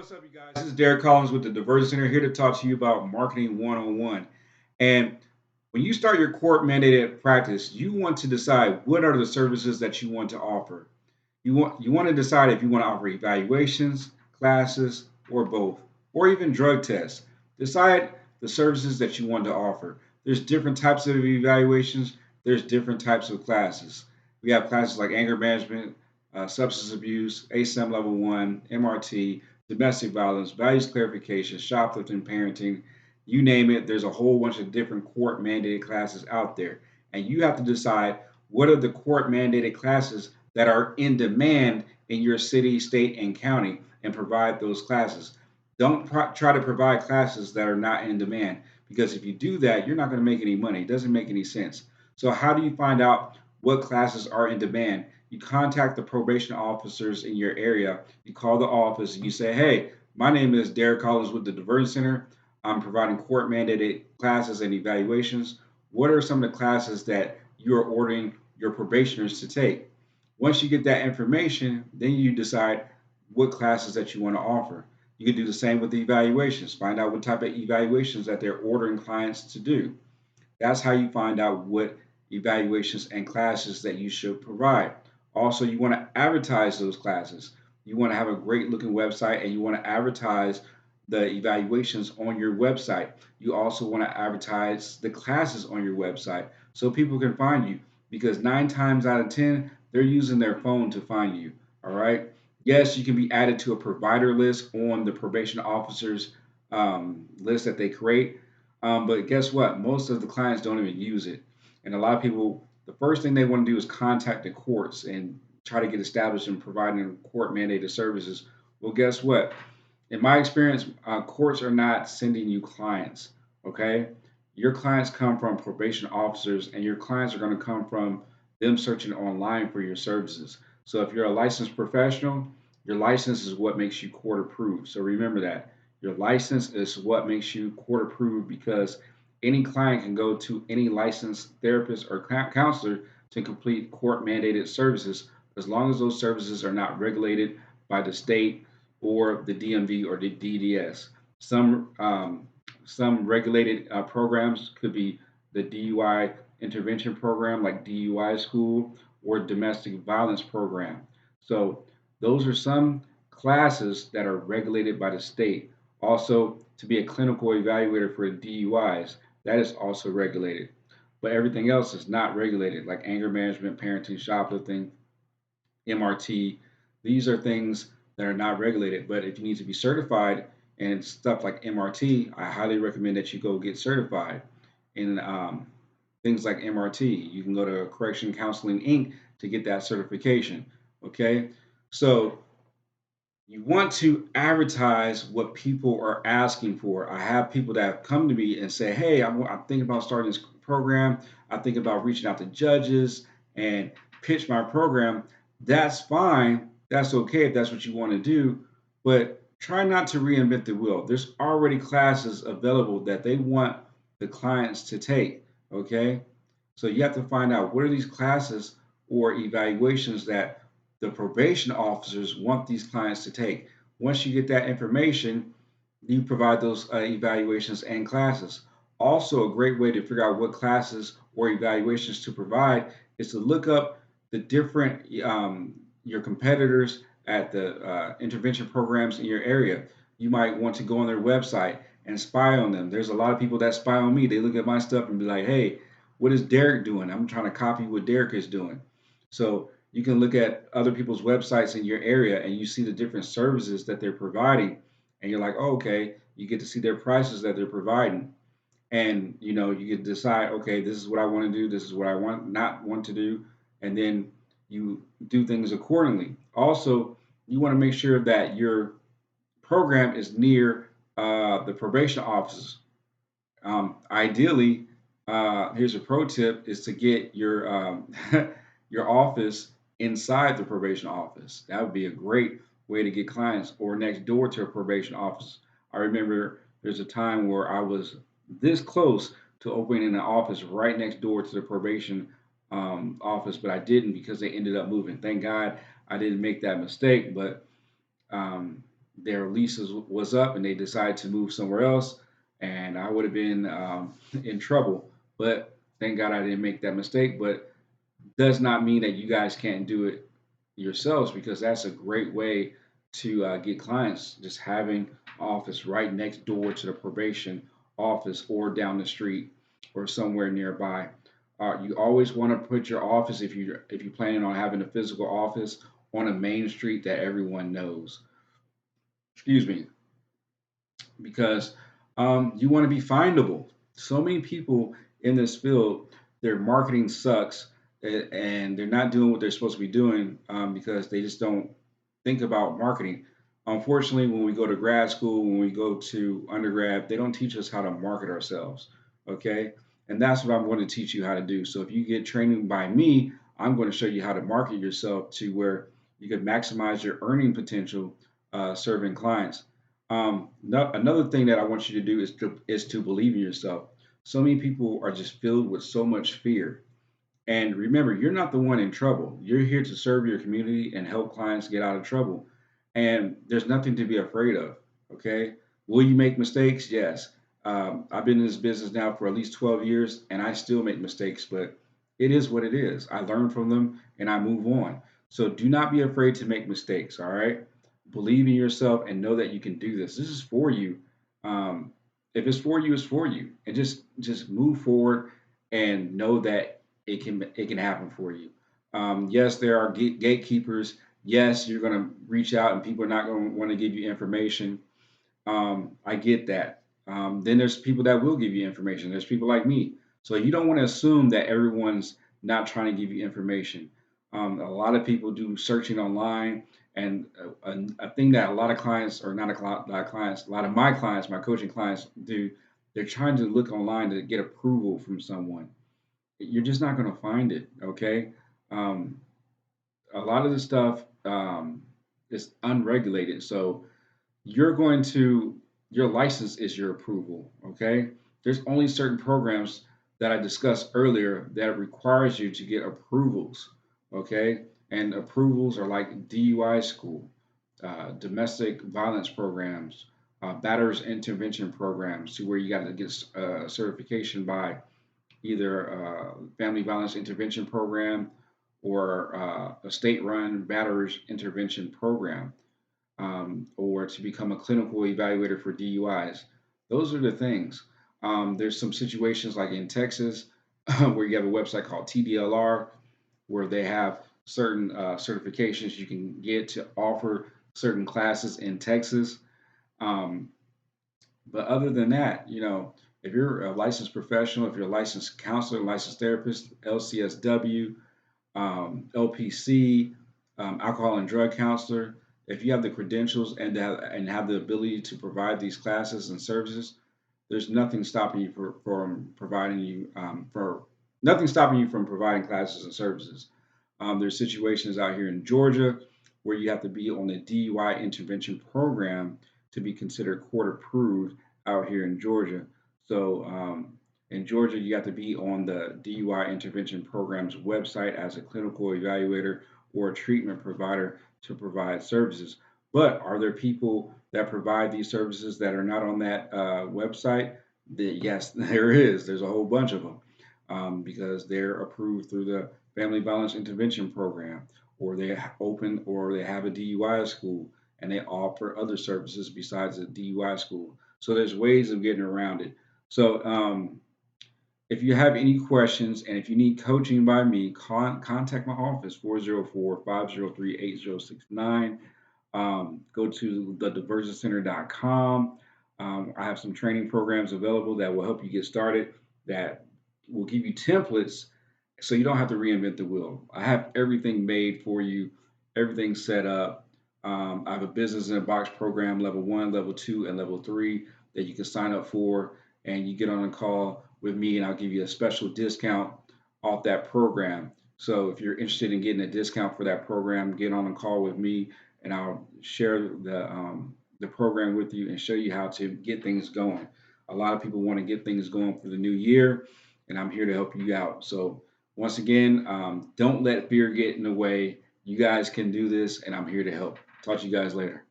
What's up, you guys? This is Derek Collins with the Diversion Center here to talk to you about marketing 101. And when you start your court mandated practice, you want to decide what are the services that you want to offer. You want to decide if you want to offer evaluations, classes, or both, or even drug tests. Decide the services that you want to offer. There's different types of evaluations. There's different types of classes. We have classes like anger management, substance abuse, ASM level one, MRT, domestic violence, values clarification, shoplifting, parenting, you name it. There's a whole bunch of different court mandated classes out there, and you have to decide what are the court mandated classes that are in demand in your city, state, and county, and provide those classes. Don't try to provide classes that are not in demand, because if you do that, you're not going to make any money. It doesn't make any sense. So, how do you find out what classes are in demand? You contact the probation officers in your area. You call the office and you say, "Hey, my name is Derek Collins with the Diversion Center. I'm providing court mandated classes and evaluations. What are some of the classes that you are ordering your probationers to take?" Once you get that information, then you decide what classes that you want to offer. You can do the same with the evaluations. Find out what type of evaluations that they're ordering clients to do. That's how you find out what evaluations and classes that you should provide. Also, you want to advertise those classes. You want to have a great looking website and you want to advertise the evaluations on your website. You also want to advertise the classes on your website so people can find you, because 9 times out of 10, they're using their phone to find you. All right. Yes, you can be added to a provider list on the probation officers list that they create. But guess what? Most of the clients don't even use it. And a lot of people, the first thing they want to do is contact the courts and try to get established in providing court mandated services. Well, guess what? In my experience, courts are not sending you clients. Okay, your clients come from probation officers, and your clients are going to come from them searching online for your services. So if you're a licensed professional, your license is what makes you court approved. So remember that your license is what makes you court approved, because any client can go to any licensed therapist or counselor to complete court mandated services, as long as those services are not regulated by the state or the DMV or the DDS. Some regulated programs could be the DUI intervention program, like DUI school, or domestic violence program. So those are some classes that are regulated by the state. Also, to be a clinical evaluator for DUIs, that is also regulated. But everything else is not regulated, like anger management, parenting, shoplifting, MRT. These are things that are not regulated. But if you need to be certified and stuff like MRT, I highly recommend that you go get certified in things like MRT. You can go to Correction Counseling Inc. to get that certification. Okay, so you want to advertise what people are asking for. I have people that have come to me and say, "Hey, I'm thinking about starting this program. I think about reaching out to judges and pitch my program." That's fine. That's okay if that's what you want to do, but try not to reinvent the wheel. There's already classes available that they want the clients to take. Okay, so you have to find out what are these classes or evaluations that the probation officers want these clients to take. Once you get that information, you provide those evaluations and classes. Also, a great way to figure out what classes or evaluations to provide is to look up the different your competitors at the intervention programs in your area. You might want to go on their website and spy on them. There's a lot of people that spy on me. They look at my stuff and be like, "Hey, what is Derek doing? I'm trying to copy what Derek is doing." So you can look at other people's websites in your area and you see the different services that they're providing, and you're like, "Oh, okay." You get to see their prices that they're providing, and you can decide, okay, this is what I want to do, this is what I want not want to do, and then you do things accordingly. Also, you want to make sure that your program is near the probation offices. Ideally, here's a pro tip: is to get your your office inside the probation office. That would be a great way to get clients, or next door to a probation office. I remember there's a time where I was this close to opening an office right next door to the probation office, but I didn't because they ended up moving. Thank God I didn't make that mistake. But um, their was up and they decided to move somewhere else, and I would have been in trouble. But thank God I didn't make that mistake. But does not mean that you guys can't do it yourselves, because that's a great way to get clients. Just having an office right next door to the probation office, or down the street, or somewhere nearby. You always want to put your office, if you're planning on having a physical office, on a main street that everyone knows. Excuse me, because you want to be findable. So many people in this field, their marketing sucks, and they're not doing what they're supposed to be doing, because they just don't think about marketing. Unfortunately, when we go to grad school, when we go to undergrad, they don't teach us how to market ourselves. Okay. And that's what I'm going to teach you how to do. So if you get training by me, I'm going to show you how to market yourself to where you can maximize your earning potential, serving clients. Another thing that I want you to do is to believe in yourself. So many people are just filled with so much fear. And remember, you're not the one in trouble. You're here to serve your community and help clients get out of trouble. And there's nothing to be afraid of. Okay. Will you make mistakes? Yes. I've been in this business now for at least 12 years, and I still make mistakes, but it is what it is. I learn from them and I move on. So do not be afraid to make mistakes. All right. Believe in yourself and know that you can do this. This is for you. Um, if it's for you, it's for you. And just move forward and know that it can happen for you. Yes, there are gatekeepers. Yes, you're going to reach out and people are not going to want to give you information. I get that. Then there's people that will give you information. There's people like me. So you don't want to assume that everyone's not trying to give you information. A lot of people do searching online, and a thing that a lot of clients, or not a lot of clients, a lot of my clients, my coaching clients do, they're trying to look online to get approval from someone. You're just not going to find it. Okay. Um, a lot of the stuff is unregulated. So you're going to, your license is your approval. Okay. There's only certain programs that I discussed earlier that requires you to get approvals. Okay. And approvals are like DUI school, domestic violence programs, batterers intervention programs, to where you got to get certification by either a family violence intervention program, or a state-run batterers intervention program, or to become a clinical evaluator for DUIs. Those are the things. There's some situations like in Texas where you have a website called TDLR, where they have certain certifications you can get to offer certain classes in Texas. Um, but other than that, if you're a licensed professional, if you're a licensed counselor, licensed therapist, LCSW, LPC, alcohol and drug counselor, if you have the credentials and have the ability to provide these classes and services, there's nothing stopping you from providing you for nothing stopping you from providing classes and services. There's situations out here in Georgia where you have to be on the DUI intervention program to be considered court approved out here in Georgia. So in Georgia, you have to be on the DUI intervention program's website as a clinical evaluator or a treatment provider to provide services. But are there people that provide these services that are not on that website? Yes, there is. There's a whole bunch of them, because they're approved through the Family Violence Intervention Program, or they have a DUI school, and they offer other services besides the DUI school. So there's ways of getting around it. So if you have any questions, and if you need coaching by me, contact my office, 404-503-8069. Go to thediversioncenter.com. I have some training programs available that will help you get started, that will give you templates so you don't have to reinvent the wheel. I have everything made for you, everything set up. I have a business in a box program, level one, level two, and level three, that you can sign up for, and you get on a call with me, and I'll give you a special discount off that program. So if you're interested in getting a discount for that program, get on a call with me, and I'll share the program with you and show you how to get things going. A lot of people want to get things going for the new year, and I'm here to help you out. So once again, don't let fear get in the way. You guys can do this, and I'm here to help. Talk to you guys later.